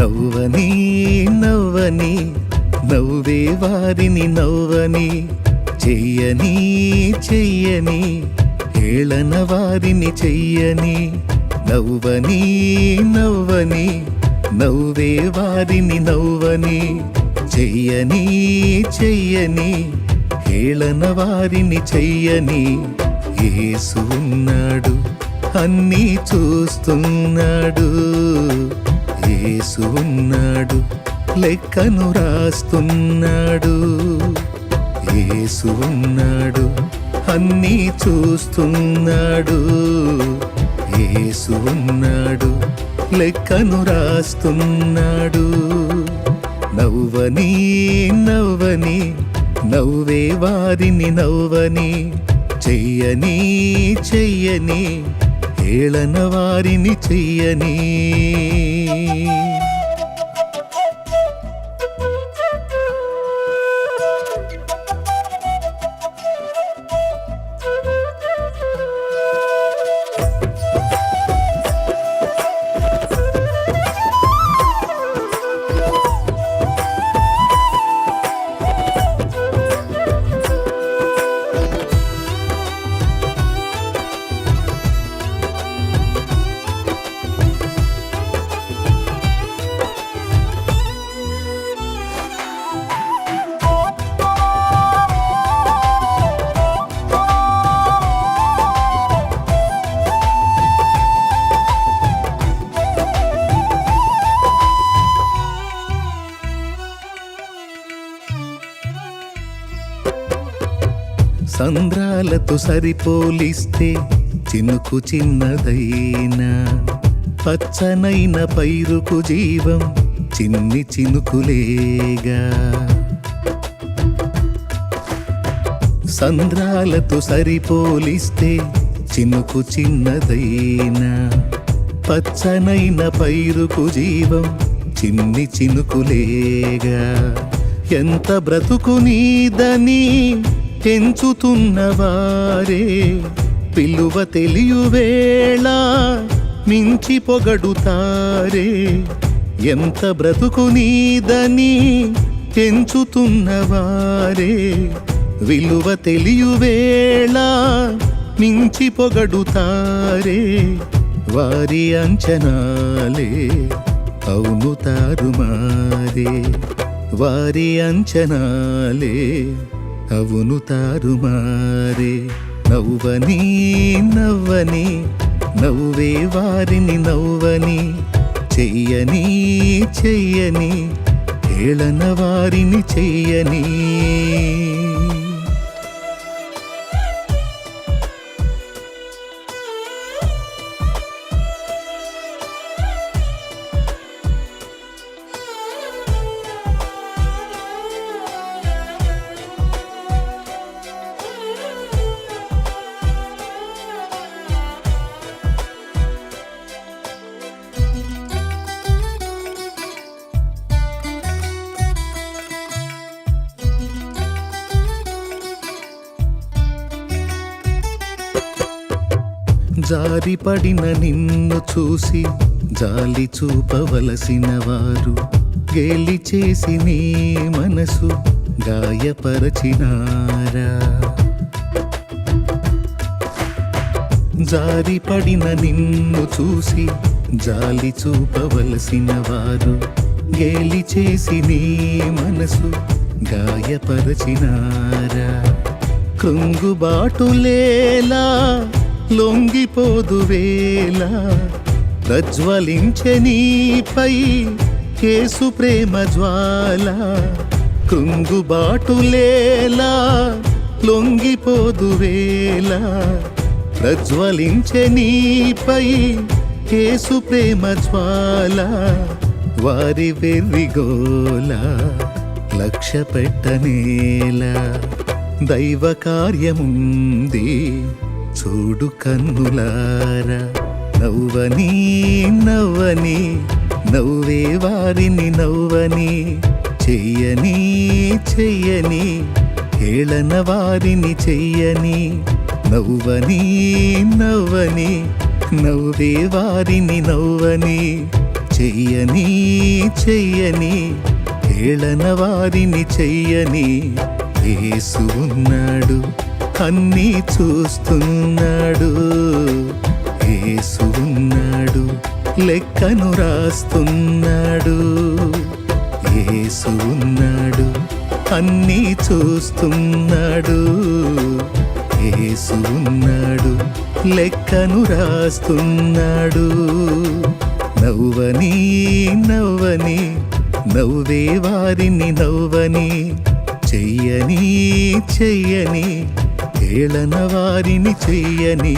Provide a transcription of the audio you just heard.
నవ్వని నవ్వని నవ్వే వారిని నవ్వని చెయ్యని చెయ్యని హేళన వారిని చెయ్యని నవ్వని నవ్వని నవ్వే వారిని నవ్వని చెయ్యని చెయ్యని హేళన వారిని చెయ్యని యేసు ఉన్నాడు అన్నీ చూస్తున్నాడు యేసు ఉన్నాడు లెక్కను రాస్తున్నాడు యేసు ఉన్నాడు అన్నీ చూస్తున్నాడు యేసు ఉన్నాడు లెక్కను రాస్తున్నాడు నవ్వని నవ్వని నవ్వే వారిని నవ్వని చెయ్యని చెయ్యని హేళన వారిని చెయ్యని సంద్రాలతో సరిపోలిస్తే చినుకు చిన్నదైనా పచ్చనైన పైరుకు జీవం చిన్ని చినుకులేగా సంద్రాలతో సరిపోలిస్తే చినుకు చిన్నదైనా పచ్చనైన పైరుకు జీవం చిన్ని చినుకులేగా ఎంత బ్రతుకు నీదని పెంచుతున్నవారే పిలువ తెలియవేళ మించి పొగడుతారే ఎంత బ్రతుకు నీదని పెంచుతున్నవారే విలువ తెలియవేళ మించి పొగడుతారే వారి అంచనాలే అవును తారుమారే వారి అంచనాలే అవును తారుమారే నవ్వని నవ్వని నవ్వే వారిని నవ్వని చెయ్యని చెయ్యని హేళన వారిని చెయ్యని జారిపడిన నిన్ను చూసి జాలి చూపవలసిన వారు గేలి చేసి నీ మనసు గాయపరచినారా జారిపడిన నిన్ను చూసి జాలి చూపవలసిన వారు గేలి చేసి నీ మనసు గాయపరచినారా కృంగుబాటులేలా లొంగిపోదువేలా ప్రజ్వలించె నీపై యేసు ప్రేమ జ్వాల కృంగుబాటులేలా లొంగిపోదువేలా ప్రజ్వలించె నీపై యేసు ప్రేమ జ్వాల వారి వెర్రిగోల లక్ష్య పెట్టనేలా దైవ కార్యముంది చూడు కన్నులారా నవ్వని నవ్వని నవ్వే వారిని నవ్వని చెయ్యని చెయ్యని హేళన వారిని చెయ్యని నవ్వని నవ్వని నవ్వే వారిని నవ్వని చెయ్యని చెయ్యని ఏళన వారిని చెయ్యని యేసు ఉన్నాడు, అన్నీ చూస్తున్నాడు. యేసు ఉన్నాడు, లెక్కను రాస్తున్నాడు. యేసు ఉన్నాడు, అన్నీ చూస్తున్నాడు. యేసు ఉన్నాడు, లెక్కను రాస్తున్నాడు. నవ్వని నవ్వని నవ్వే వారిని నవ్వని, చెయ్యని చెయ్యని ఏళన వారిని చెయ్యని.